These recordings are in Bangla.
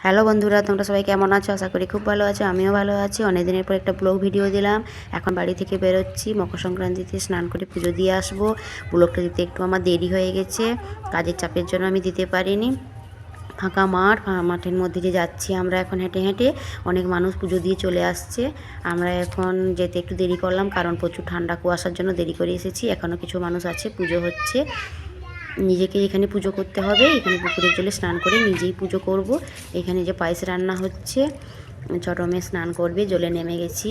হ্যালো বন্ধুরা, তোমরা সবাই কেমন আছো? আশা করি খুব ভালো আছো। আমিও ভালো আছি। অনেক দিনের পর একটা ব্লগ ভিডিও দিলাম। এখন বাড়ি থেকে বেরোচ্ছি, মকর সংক্রান্তিতে স্নান করে পুজো দিয়ে আসবো। ব্লগটা দিতে একটু আমার দেরি হয়ে গেছে, কাজের চাপের জন্য আমি দিতে পারিনি। ফাঁকা মাঠের মধ্যে দিয়ে যাচ্ছি আমরা এখন হেঁটে হেঁটে। অনেক মানুষ পুজো দিয়ে চলে আসছে। আমরা এখন যেতে একটু দেরি করলাম, কারণ প্রচুর ঠান্ডা কুয়াশার জন্য দেরি করে এসেছি। এখনও কিছু মানুষ আছে, পুজো হচ্ছে। নিজেকে এখানে পুজো করতে হবে। এখানে পুকুরের জলে স্নান করে নিজেই পুজো করব। এখানে যে পায়েস রান্না হচ্ছে, ছোটো মেয়ে স্নান করবে, জলে নেমে গেছি।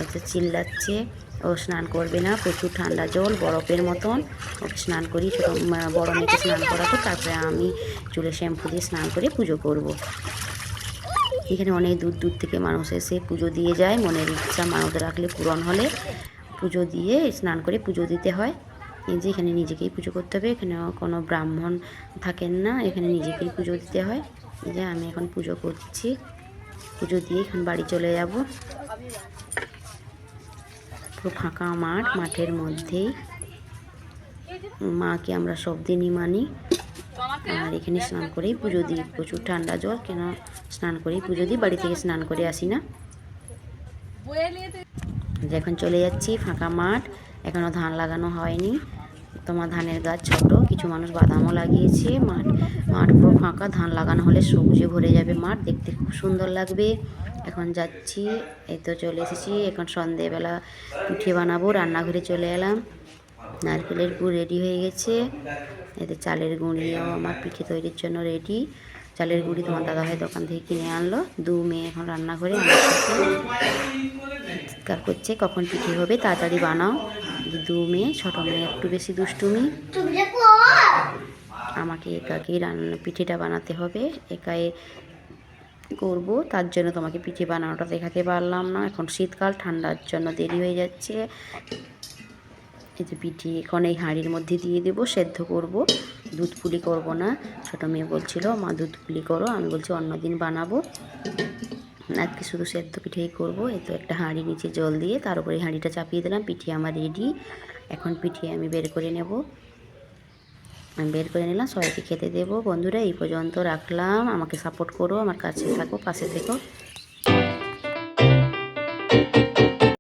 আচ্ছা, চিল্লাচ্ছে, ও স্নান করবে না, প্রচুর ঠান্ডা জল, বরফের মতন। ওকে স্নান করি, বড় মেয়েকে স্নান করাবো, তারপরে আমি চুলে শ্যাম্পু দিয়ে স্নান করে পুজো করব। এখানে অনেক দূর দূর থেকে মানুষ এসে পুজো দিয়ে যায়। মনের ইচ্ছা মানত রাখলে পূরণ হলে পুজো দিয়ে স্নান করে পুজো দিতে হয়। এই যে এখানে নিজেকেই পুজো করতে হবে, এখানে কোনো ব্রাহ্মণ থাকেন না, এখানে নিজেকেই পুজো দিতে হয়। এই যে আমি এখন পুজো করছি, পুজো দিয়ে এখন বাড়ি চলে যাব। পুরো ফাঁকা মাঠ, মাঠের মধ্যেই মাকে আমরা সব দিনই মানি। আর এখানে স্নান করেই পুজো দিই। প্রচুর ঠান্ডা জল, কেন স্নান করেই পুজো দিই, বাড়ি থেকে স্নান করে আসি না। এখন চলে যাচ্ছি, ফাঁকা মাঠ, এখনও ধান লাগানো হয়নি। তোমার ধানের গাছ ছোট, কিছু মানুষ বাদামও লাগিয়েছে। মাঠ পুরো ফাঁকা, ধান লাগানো হলে সবুজে ভরে যাবে মাঠ, দেখতে খুব সুন্দর লাগবে। এখন যাচ্ছি, এই তো চলে এসেছি। এখন সন্ধেবেলা পিঠে বানাবো, রান্নাঘরে চলে এলাম। নারকেলের গুড় রেডি হয়ে গেছে, এতে চালের গুঁড়িও আমার পিঠে তৈরির জন্য রেডি। চালের গুঁড়ি তোমার দাদাভাই দোকান থেকে কিনে আনলো। দু মেয়ে এখন রান্না করে আমার সাথে চিৎকার করছে, কখন পিঠে হবে, তাড়াতাড়ি বানাও। দু মেয়ে, ছোটো মেয়ে একটু বেশি দুষ্টুমি। আমাকে একাকেই পিঠেটা বানাতে হবে, একাই করব, তার জন্য তোমাকে পিঠে বানানোটা দেখাতে পারলাম না। এখন শীতকাল, ঠান্ডার জন্য দেরি হয়ে যাচ্ছে। এই যে পিঠে এখন এই হাঁড়ির মধ্যে দিয়ে দেবো, সেদ্ধ করব, দুধ পুলি করব না। ছোটো মেয়ে বলছিল মা দুধ পুলি করো, আমি বলছি অন্যদিন বানাবো, আজকে শুধু সেদ্ধ পিঠেই করব। এই তো একটা হাঁড়ি নিচে জল দিয়ে তার উপরে হাঁড়িটা চাপিয়ে দিলাম। পিঠে আমার রেডি। এখন পিঠে আমি বের করে নেব। আমি বের করে নিলাম, সবাইকে খেতে দেবো। বন্ধুরা, এই পর্যন্ত রাখলাম। আমাকে সাপোর্ট করো, আমার কাছে থাকো, পাশে থেকো।